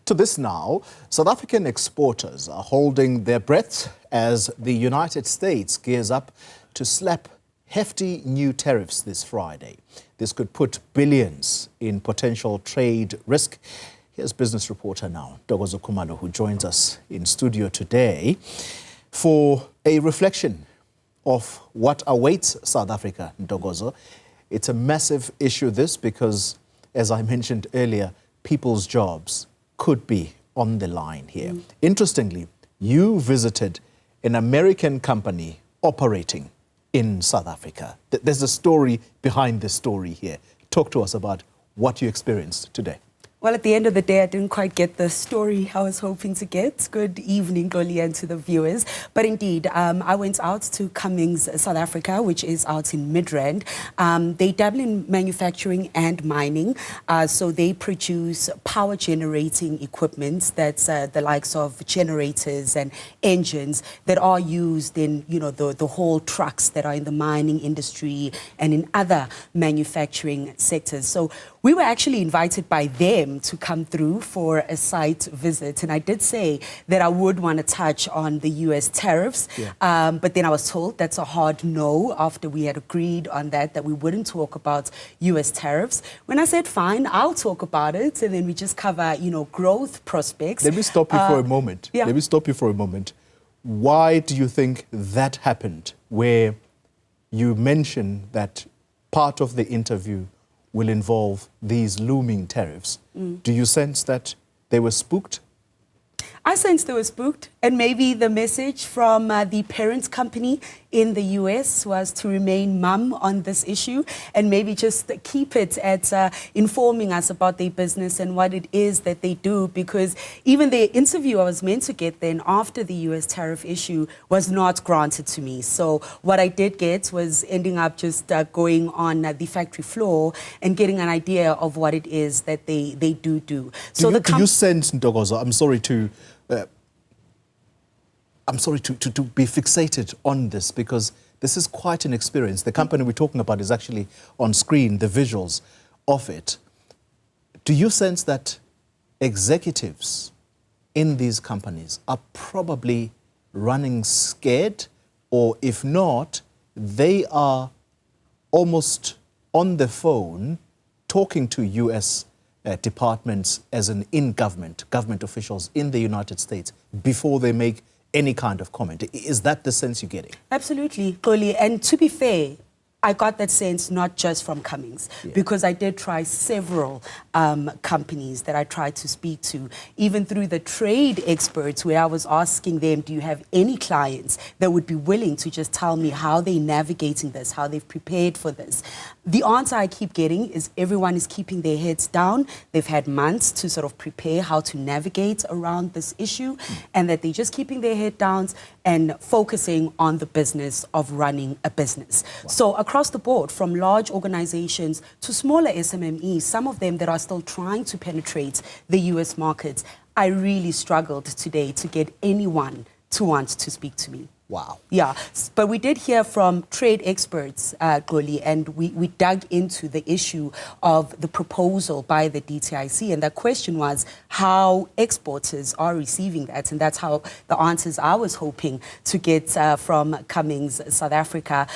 To this now, South African exporters are holding their breath as the United States gears up to slap hefty new tariffs this Friday. This could put billions in potential trade risk. Here's business reporter now, Ntokozo Khumalo, who joins us in studio today for a reflection of what awaits South Africa, Ntokozo. It's a massive issue, this, because, as I mentioned earlier, people's jobs could be on the line here. Interestingly, you visited an American company operating in South Africa. There's a story behind this story here. Talk to us about what you experienced today. Well, at the end of the day, I didn't quite get the story I was hoping to get. Good evening, Goli, and to the viewers. But indeed, I went out to Cummins, South Africa, which is out in Midrand. They dabble in manufacturing and mining. So they produce power generating equipment that's the likes of generators and engines that are used in, the whole trucks that are in the mining industry and in other manufacturing sectors. So we were actually invited by them to come through for a site visit. And I did say that I would want to touch on the US tariffs. But then I was told that's a hard no after we had agreed on that we wouldn't talk about US tariffs. When I said, fine, I'll talk about it. And then we just cover, growth prospects. Let me stop you for a moment. Yeah. Let me stop you for a moment. Why do you think that happened, where you mentioned that part of the interview will involve these looming tariffs? Do you sense that they were spooked? I sense they were spooked, and maybe the message from the parent company in the US was to remain mum on this issue and maybe just keep it at informing us about their business and what it is that they do, because even the interview I was meant to get then after the US tariff issue was not granted to me. So what I did get was ending up just going on the factory floor and getting an idea of what it is that they do. So do you sense, Ntokozo, I'm sorry to be fixated on this, because this is quite an experience. The company we're talking about is actually on screen, the visuals of it. Do you sense that executives in these companies are probably running scared, or if not, they are almost on the phone talking to US departments as in government officials in the United States before they make any kind of comment? Is that the sense you're getting? Absolutely, Goli. And to be fair, I got that sense not just from Cummins, because I did try several companies that I tried to speak to, even through the trade experts, where I was asking them, do you have any clients that would be willing to just tell me how they're navigating this, how they've prepared for this? The answer I keep getting is everyone is keeping their heads down. They've had months to sort of prepare how to navigate around this issue, and that they're just keeping their head down and focusing on the business of running a business. Wow. So across the board, from large organizations to smaller SMMEs, some of them that are still trying to penetrate the US markets, I really struggled today to get anyone to want to speak to me. Wow. Yeah, but we did hear from trade experts, Goli, and we dug into the issue of the proposal by the DTIC, and the question was how exporters are receiving that, and that's how the answers I was hoping to get from Cummins, South Africa,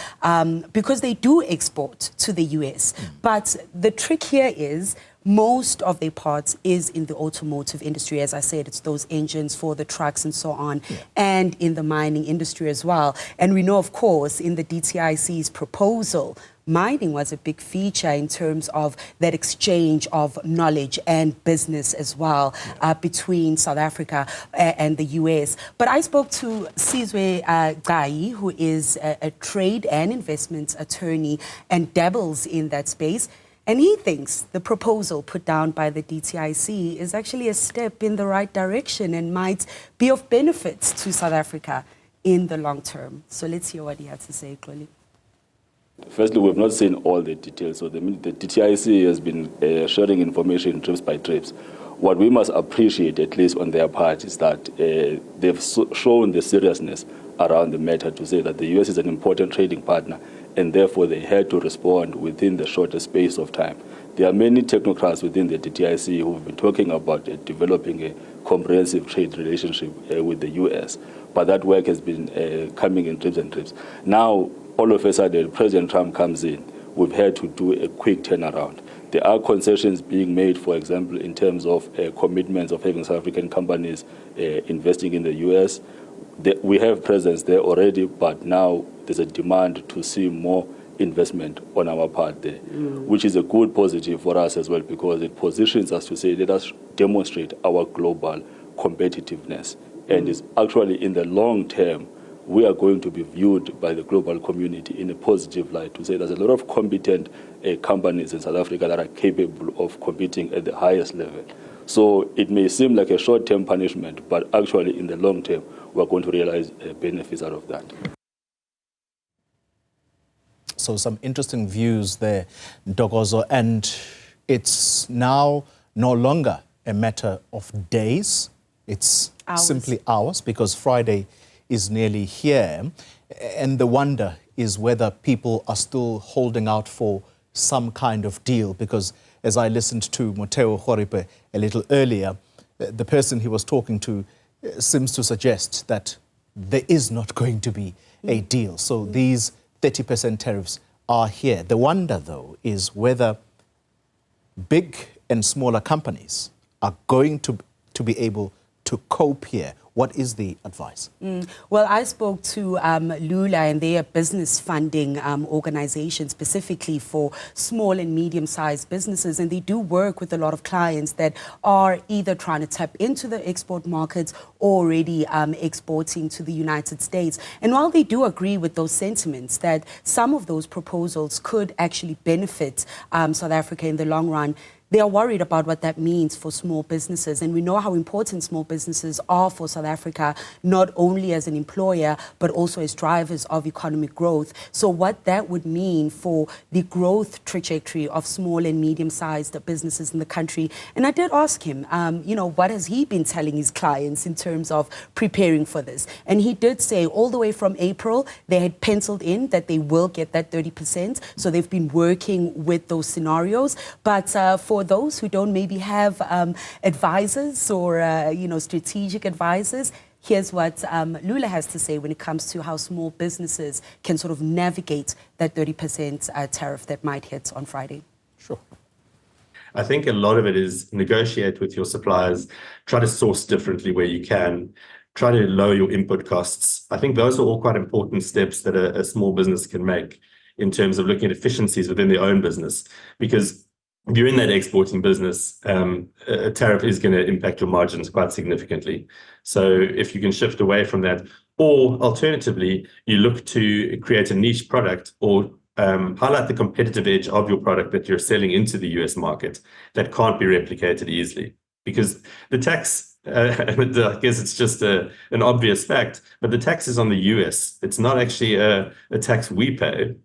because they do export to the US. But the trick here is most of their parts is in the automotive industry. As I said, it's those engines for the trucks and so on, and in the mining industry as well. And we know, of course, in the DTIC's proposal, mining was a big feature in terms of that exchange of knowledge and business as well between South Africa and the US. But I spoke to Sizwe Gai, who is a trade and investment attorney and dabbles in that space. And he thinks the proposal put down by the DTIC is actually a step in the right direction and might be of benefit to South Africa in the long term. So let's hear what he had to say, Goli. Firstly, we've not seen all the details. So the DTIC has been sharing information trips by trips. What we must appreciate, at least on their part, is that they've shown the seriousness around the matter to say that the US is an important trading partner, and therefore they had to respond within the shortest space of time. there are many technocrats within the DTIC who have been talking about developing a comprehensive trade relationship with the US, but that work has been coming in dribs and dribs. Now, all of a sudden, President Trump comes in. We've had to do a quick turnaround. There are concessions being made, for example, in terms of commitments of having South African companies investing in the US. We have presence there already, but now there's a demand to see more investment on our part there, which is a good positive for us as well, because it positions us to say, let us demonstrate our global competitiveness. And it's actually in the long term, we are going to be viewed by the global community in a positive light to say there's a lot of competent companies in South Africa that are capable of competing at the highest level. So it may seem like a short-term punishment, but actually in the long term, we're going to realize benefits out of that. So some interesting views there, Ntokozo, and it's now no longer a matter of days, it's simply hours, because Friday is nearly here, and the wonder is whether people are still holding out for some kind of deal, because as I listened to Ntokozo Khumalo a little earlier, the person he was talking to seems to suggest that there is not going to be a deal. So these 30% tariffs are here. The wonder, though, is whether big and smaller companies are going to be able to cope here. What is the advice? Well, I spoke to Lula, and they are business funding organization specifically for small and medium-sized businesses, and they do work with a lot of clients that are either trying to tap into the export markets or already exporting to the United States. And while they do agree with those sentiments that some of those proposals could actually benefit South Africa in the long run, they are worried about what that means for small businesses. And we know how important small businesses are for South Africa, not only as an employer, but also as drivers of economic growth. So what that would mean for the growth trajectory of small and medium-sized businesses in the country. And I did ask him, what has he been telling his clients in terms of preparing for this? And he did say all the way from April, they had penciled in that they will get that 30%. So they've been working with those scenarios. But for those who don't maybe have advisors or, strategic advisors, here's what Lula has to say when it comes to how small businesses can sort of navigate that 30% tariff that might hit on Friday. Sure. I think a lot of it is negotiate with your suppliers, try to source differently where you can, try to lower your input costs. I think those are all quite important steps that a small business can make in terms of looking at efficiencies within their own business, because if you're in that exporting business, a tariff is going to impact your margins quite significantly. So if you can shift away from that, or alternatively, you look to create a niche product or highlight the competitive edge of your product that you're selling into the US market that can't be replicated easily. Because the tax, I guess it's just an obvious fact, but the tax is on the US. It's not actually a tax we pay.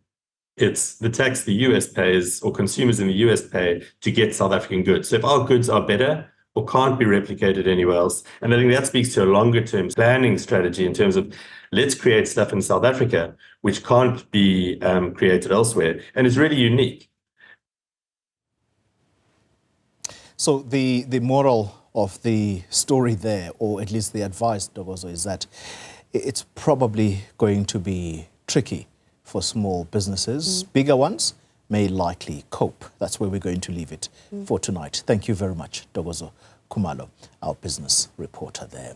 It's the tax the US pays, or consumers in the US pay, to get South African goods. So if our goods are better or can't be replicated anywhere else, and I think that speaks to a longer term planning strategy in terms of let's create stuff in South Africa which can't be created elsewhere and is really unique. So the moral of the story there, or at least the advice, Ntokozo, is that it's probably going to be tricky for small businesses. Bigger ones may likely cope. That's where we're going to leave it for tonight. Thank you very much, Ntokozo Khumalo, our business reporter there.